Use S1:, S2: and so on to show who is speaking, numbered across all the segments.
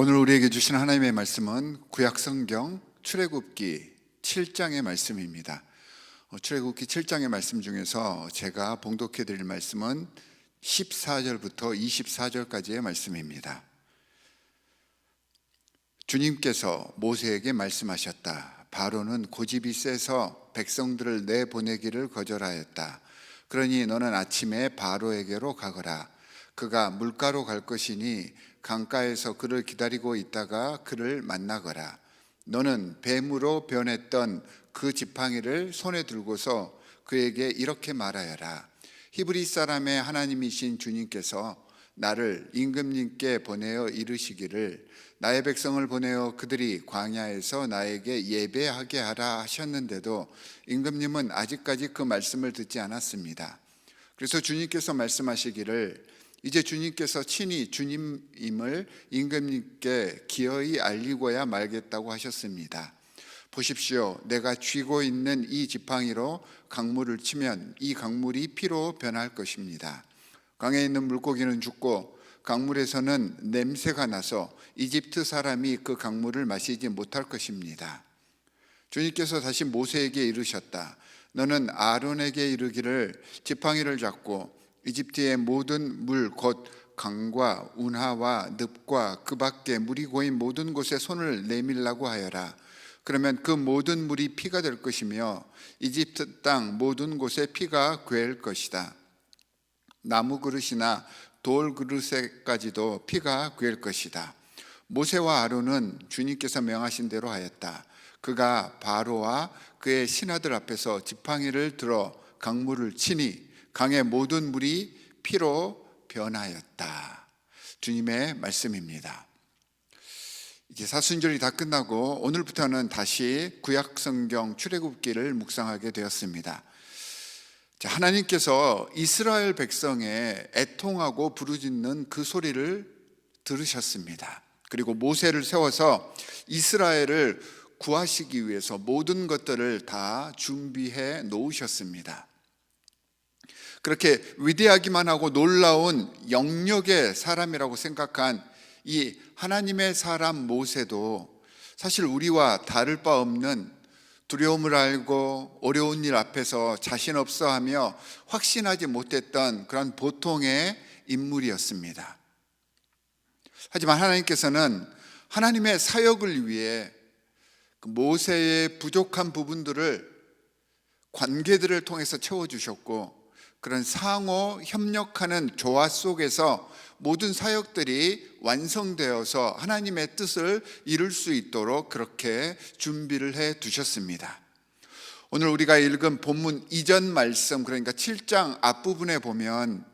S1: 오늘 우리에게 주신 하나님의 말씀은 구약성경 출애굽기 7장의 말씀입니다. 출애굽기 7장의 말씀 중에서 제가 봉독해 드릴 말씀은 14절부터 24절까지의 말씀입니다. 주님께서 모세에게 말씀하셨다. 바로는 고집이 세서 백성들을 내보내기를 거절하였다. 그러니 너는 아침에 바로에게로 가거라. 그가 물가로 갈 것이니 강가에서 그를 기다리고 있다가 그를 만나거라. 너는 뱀으로 변했던 그 지팡이를 손에 들고서 그에게 이렇게 말하여라. 히브리 사람의 하나님이신 주님께서 나를 임금님께 보내어 이르시기를 나의 백성을 보내어 그들이 광야에서 나에게 예배하게 하라 하셨는데도 임금님은 아직까지 그 말씀을 듣지 않았습니다. 그래서 주님께서 말씀하시기를 이제 주님께서 친히 주님임을 임금님께 기어이 알리고야 말겠다고 하셨습니다. 보십시오. 내가 쥐고 있는 이 지팡이로 강물을 치면 이 강물이 피로 변할 것입니다. 강에 있는 물고기는 죽고 강물에서는 냄새가 나서 이집트 사람이 그 강물을 마시지 못할 것입니다. 주님께서 다시 모세에게 이르셨다. 너는 아론에게 이르기를 지팡이를 잡고 이집트의 모든 물 곧 강과 운하와 늪과 그 밖에 물이 고인 모든 곳에 손을 내밀라고 하여라. 그러면 그 모든 물이 피가 될 것이며 이집트 땅 모든 곳에 피가 괴할 것이다. 나무 그릇이나 돌 그릇에까지도 피가 괴할 것이다. 모세와 아론은 주님께서 명하신 대로 하였다. 그가 바로와 그의 신하들 앞에서 지팡이를 들어 강물을 치니 강의 모든 물이 피로 변하였다. 주님의 말씀입니다. 이제 사순절이 다 끝나고 오늘부터는 다시 구약성경 출애굽기를 묵상하게 되었습니다. 하나님께서 이스라엘 백성의 애통하고 부르짖는 그 소리를 들으셨습니다. 그리고 모세를 세워서 이스라엘을 구하시기 위해서 모든 것들을 다 준비해 놓으셨습니다. 그렇게 위대하기만 하고 놀라운 영역의 사람이라고 생각한 이 하나님의 사람 모세도 사실 우리와 다를 바 없는 두려움을 알고 어려운 일 앞에서 자신 없어 하며 확신하지 못했던 그런 보통의 인물이었습니다. 하지만 하나님께서는 하나님의 사역을 위해 모세의 부족한 부분들을 관계들을 통해서 채워주셨고 그런 상호 협력하는 조화 속에서 모든 사역들이 완성되어서 하나님의 뜻을 이룰 수 있도록 그렇게 준비를 해 두셨습니다. 오늘 우리가 읽은 본문 이전 말씀, 그러니까 7장 앞부분에 보면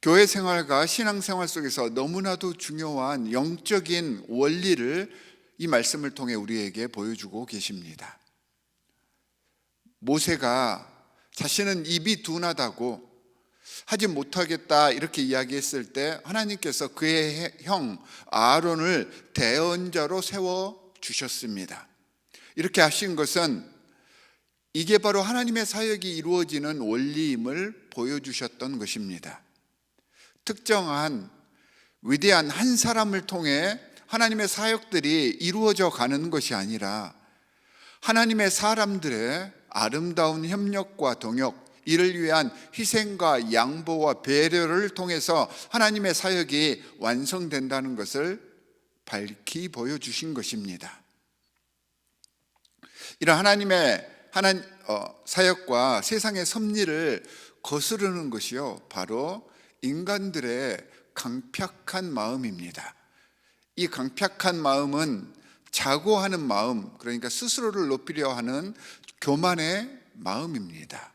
S1: 교회 생활과 신앙생활 속에서 너무나도 중요한 영적인 원리를 이 말씀을 통해 우리에게 보여주고 계십니다. 모세가 자신은 입이 둔하다고 하지 못하겠다 이렇게 이야기했을 때 하나님께서 그의 형 아론을 대언자로 세워주셨습니다. 이렇게 하신 것은 이게 바로 하나님의 사역이 이루어지는 원리임을 보여주셨던 것입니다. 특정한 위대한 한 사람을 통해 하나님의 사역들이 이루어져 가는 것이 아니라 하나님의 사람들의 아름다운 협력과 동역, 이를 위한 희생과 양보와 배려를 통해서 하나님의 사역이 완성된다는 것을 밝히 보여주신 것입니다. 이런 하나님의 사역과 세상의 섭리를 거스르는 것이요, 바로 인간들의 강팍한 마음입니다. 이 강팍한 마음은 자고하는 마음, 그러니까 스스로를 높이려 하는 교만의 마음입니다.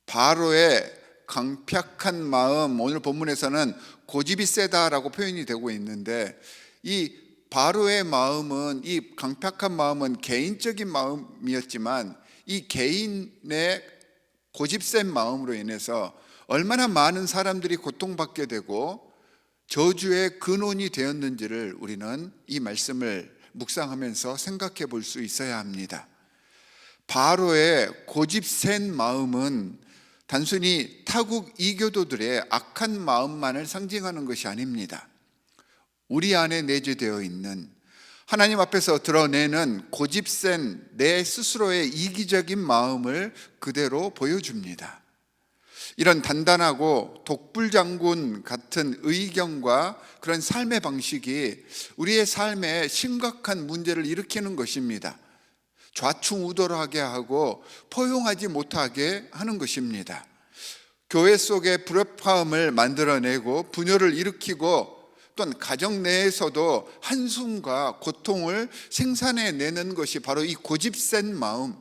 S1: 바로의 강팍한 마음, 오늘 본문에서는 고집이 세다라고 표현이 되고 있는데 이 바로의 마음은, 이 강팍한 마음은 개인적인 마음이었지만 이 개인의 고집센 마음으로 인해서 얼마나 많은 사람들이 고통받게 되고 저주의 근원이 되었는지를 우리는 이 말씀을 묵상하면서 생각해 볼 수 있어야 합니다. 바로의 고집센 마음은 단순히 타국 이교도들의 악한 마음만을 상징하는 것이 아닙니다. 우리 안에 내재되어 있는 하나님 앞에서 드러내는 고집센 내 스스로의 이기적인 마음을 그대로 보여줍니다. 이런 단단하고 독불장군 같은 의견과 그런 삶의 방식이 우리의 삶에 심각한 문제를 일으키는 것입니다. 좌충우돌하게 하고 포용하지 못하게 하는 것입니다. 교회 속에 불협화음을 만들어내고 분열을 일으키고 또한 가정 내에서도 한숨과 고통을 생산해내는 것이 바로 이 고집센 마음,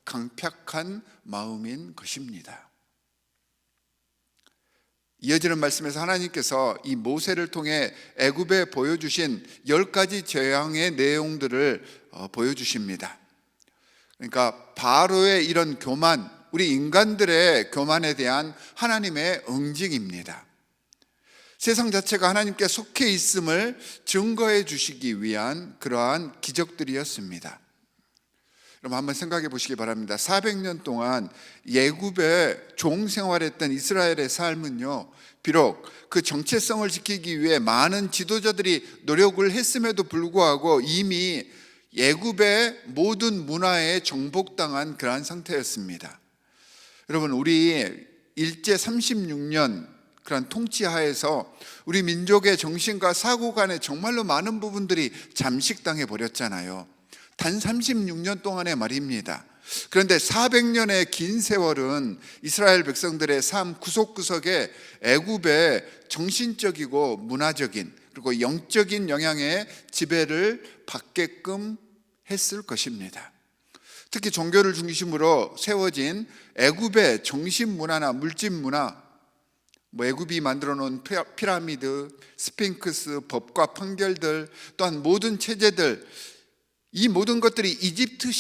S1: 강팍한 마음인 것입니다. 이어지는 말씀에서 하나님께서 이 모세를 통해 애굽에 보여주신 10가지 재앙의 내용들을 보여주십니다. 그러니까 바로의 이런 교만, 우리 인간들의 교만에 대한 하나님의 응징입니다. 세상 자체가 하나님께 속해 있음을 증거해 주시기 위한 그러한 기적들이었습니다. 여러분 한번 생각해 보시기 바랍니다. 400년 동안 애굽에 종 생활했던 이스라엘의 삶은요, 비록 그 정체성을 지키기 위해 많은 지도자들이 노력을 했음에도 불구하고 이미 애굽의 모든 문화에 정복당한 그러한 상태였습니다. 여러분, 우리 일제 36년 그런 통치하에서 우리 민족의 정신과 사고관에 정말로 많은 부분들이 잠식당해 버렸잖아요. 단 36년 동안의 말입니다. 그런데 400년의 긴 세월은 이스라엘 백성들의 삶 구석구석에 애굽의 정신적이고 문화적인 그리고 영적인 영향의 지배를 받게끔 했을 것입니다. 특히 종교를 중심으로 세워진 애굽의 정신 문화나 물질 문화, 애굽이 만들어 놓은 피라미드, 스핑크스, 법과 판결들, 또한 모든 체제들, 이 모든 것들이 이집트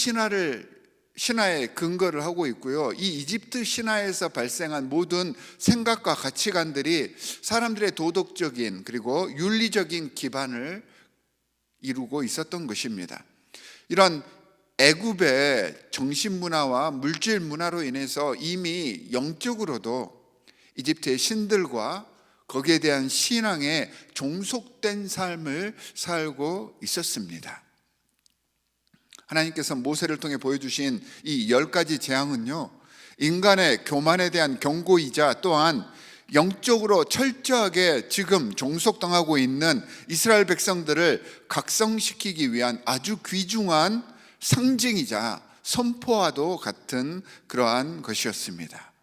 S1: 신화에 근거를 하고 있고요. 이 이집트 신화에서 발생한 모든 생각과 가치관들이 사람들의 도덕적인 그리고 윤리적인 기반을 이루고 있었던 것입니다. 이런 애굽의 정신문화와 물질 문화로 인해서 이미 영적으로도 이집트의 신들과 거기에 대한 신앙에 종속된 삶을 살고 있었습니다. 하나님께서 모세를 통해 보여주신 이 10가지 재앙은요, 인간의 교만에 대한 경고이자 또한 영적으로 철저하게 지금 종속당하고 있는 이스라엘 백성들을 각성시키기 위한 아주 귀중한 상징이자 선포와도 같은 그러한 것이었습니다.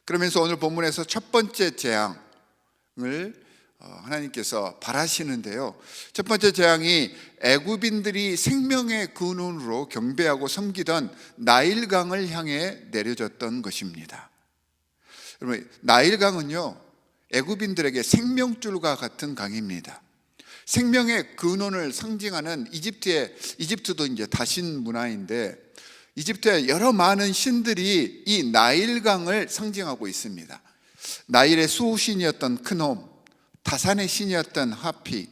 S1: 그러면서 오늘 본문에서 첫 번째 재앙을 하나님께서 바라시는데요, 첫 번째 재앙이 애굽인들이 생명의 근원으로 경배하고 섬기던 나일강을 향해 내려졌던 것입니다. 여러분, 나일강은요, 애굽인들에게 생명줄과 같은 강입니다. 생명의 근원을 상징하는 이집트도 이제 다신 문화인데, 이집트의 여러 많은 신들이 이 나일강을 상징하고 있습니다. 나일의 수호신이었던 크놈, 다산의 신이었던 하피,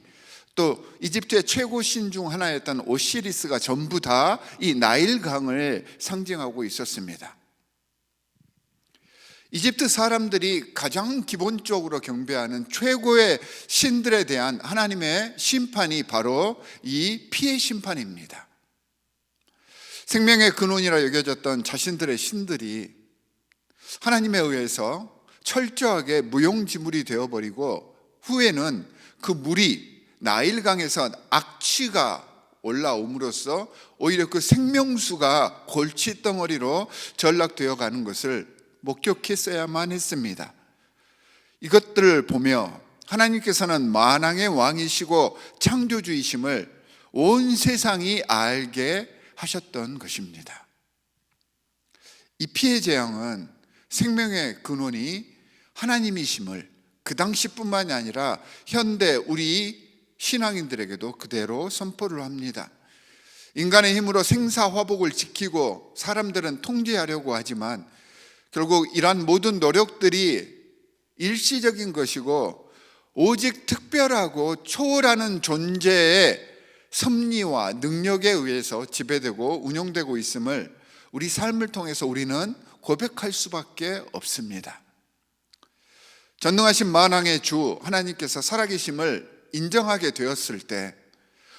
S1: 또 이집트의 최고 신 중 하나였던 오시리스가 전부 다 이 나일강을 상징하고 있었습니다. 이집트 사람들이 가장 기본적으로 경배하는 최고의 신들에 대한 하나님의 심판이 바로 이 피해 심판입니다. 생명의 근원이라 여겨졌던 자신들의 신들이 하나님에 의해서 철저하게 무용지물이 되어버리고, 후에는 그 물이 나일강에서 악취가 올라옴으로써 오히려 그 생명수가 골칫덩어리로 전락되어 가는 것을 목격했어야만 했습니다. 이것들을 보며 하나님께서는 만왕의 왕이시고 창조주이심을 온 세상이 알게 하셨던 것입니다. 이 피해 재앙은 생명의 근원이 하나님이심을 그 당시뿐만이 아니라 현대 우리 신앙인들에게도 그대로 선포를 합니다. 인간의 힘으로 생사화복을 지키고 사람들은 통제하려고 하지만 결국 이러한 모든 노력들이 일시적인 것이고, 오직 특별하고 초월하는 존재의 섭리와 능력에 의해서 지배되고 운영되고 있음을 우리 삶을 통해서 우리는 고백할 수밖에 없습니다. 전능하신 만왕의 주 하나님께서 살아계심을 인정하게 되었을 때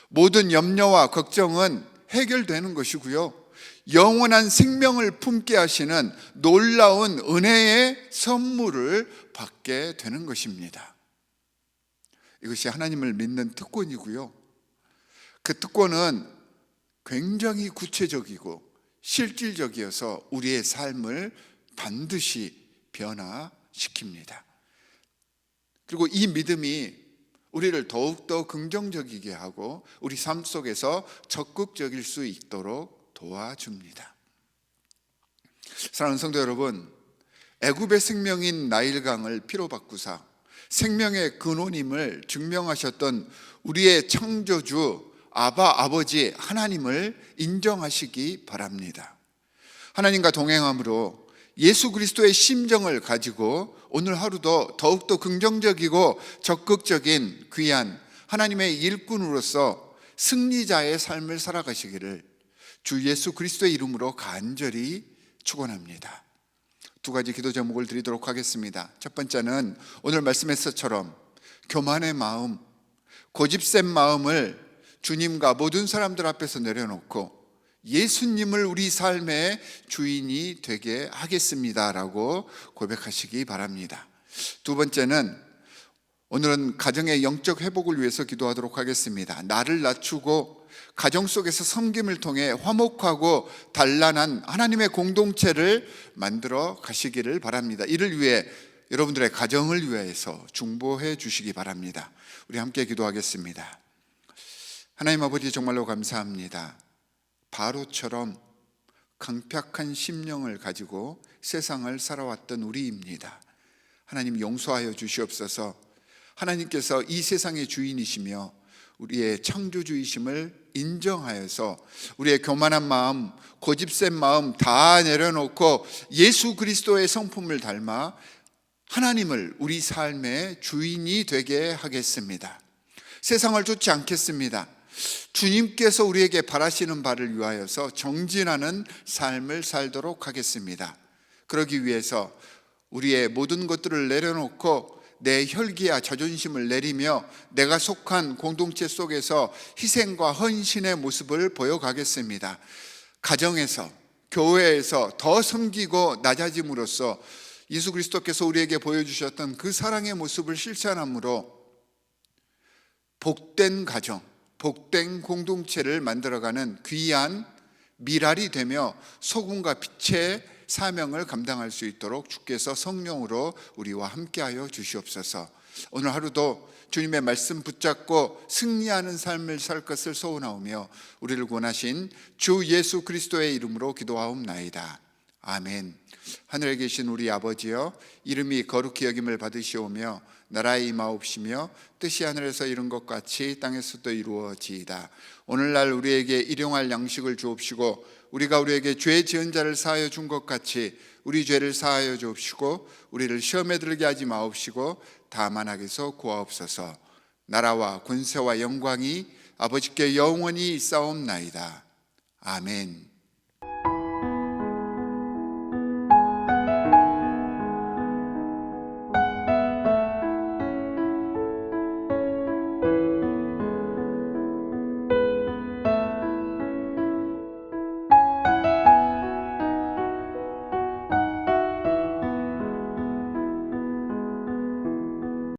S1: 모든 염려와 걱정은 해결되는 것이고요, 영원한 생명을 품게 하시는 놀라운 은혜의 선물을 받게 되는 것입니다. 이것이 하나님을 믿는 특권이고요, 그 특권은 굉장히 구체적이고 실질적이어서 우리의 삶을 반드시 변화시킵니다. 그리고 이 믿음이 우리를 더욱더 긍정적이게 하고 우리 삶 속에서 적극적일 수 있도록 도와줍니다. 사랑하는 성도 여러분, 애굽의 생명인 나일강을 피로 바꾸사 생명의 근원임을 증명하셨던 우리의 창조주 아버지 하나님을 인정하시기 바랍니다. 하나님과 동행함으로 예수 그리스도의 심정을 가지고 오늘 하루도 더욱더 긍정적이고 적극적인 귀한 하나님의 일꾼으로서 승리자의 삶을 살아가시기를 주 예수 그리스도의 이름으로 간절히 축원합니다. 두 가지 기도 제목을 드리도록 하겠습니다. 첫 번째는 오늘 말씀에서처럼 교만의 마음, 고집센 마음을 주님과 모든 사람들 앞에서 내려놓고 예수님을 우리 삶의 주인이 되게 하겠습니다라고 고백하시기 바랍니다. 두 번째는 오늘은 가정의 영적 회복을 위해서 기도하도록 하겠습니다. 나를 낮추고 가정 속에서 섬김을 통해 화목하고 단란한 하나님의 공동체를 만들어 가시기를 바랍니다. 이를 위해 여러분들의 가정을 위해서 중보해 주시기 바랍니다. 우리 함께 기도하겠습니다. 하나님 아버지, 정말로 감사합니다. 바로처럼 강팍한 심령을 가지고 세상을 살아왔던 우리입니다. 하나님, 용서하여 주시옵소서. 하나님께서 이 세상의 주인이시며 우리의 창조주이심을 인정하여서 우리의 교만한 마음, 고집센 마음 다 내려놓고 예수 그리스도의 성품을 닮아 하나님을 우리 삶의 주인이 되게 하겠습니다. 세상을 쫓지 않겠습니다. 주님께서 우리에게 바라시는 바를 위하여서 정진하는 삶을 살도록 하겠습니다. 그러기 위해서 우리의 모든 것들을 내려놓고 내 혈기와 자존심을 내리며 내가 속한 공동체 속에서 희생과 헌신의 모습을 보여가겠습니다. 가정에서, 교회에서 더 섬기고 낮아짐으로써 예수 그리스도께서 우리에게 보여주셨던 그 사랑의 모습을 실천함으로 복된 가정, 복된 공동체를 만들어가는 귀한 미랄이 되며 소금과 빛의 사명을 감당할 수 있도록 주께서 성령으로 우리와 함께하여 주시옵소서. 오늘 하루도 주님의 말씀 붙잡고 승리하는 삶을 살 것을 소원하오며 우리를 구원하신 주 예수 그리스도의 이름으로 기도하옵나이다. 아멘. 하늘에 계신 우리 아버지여, 이름이 거룩히 여김을 받으시오며 나라의 임하옵시며 뜻이 하늘에서 이룬 것 같이 땅에서도 이루어지이다. 오늘날 우리에게 일용할 양식을 주옵시고 우리가 우리에게 죄 지은 자를 사하여 준 것 같이 우리 죄를 사하여 주옵시고 우리를 시험에 들게 하지 마옵시고 다만 악에서 구하옵소서. 나라와 권세와 영광이 아버지께 영원히 있사옵나이다. 아멘.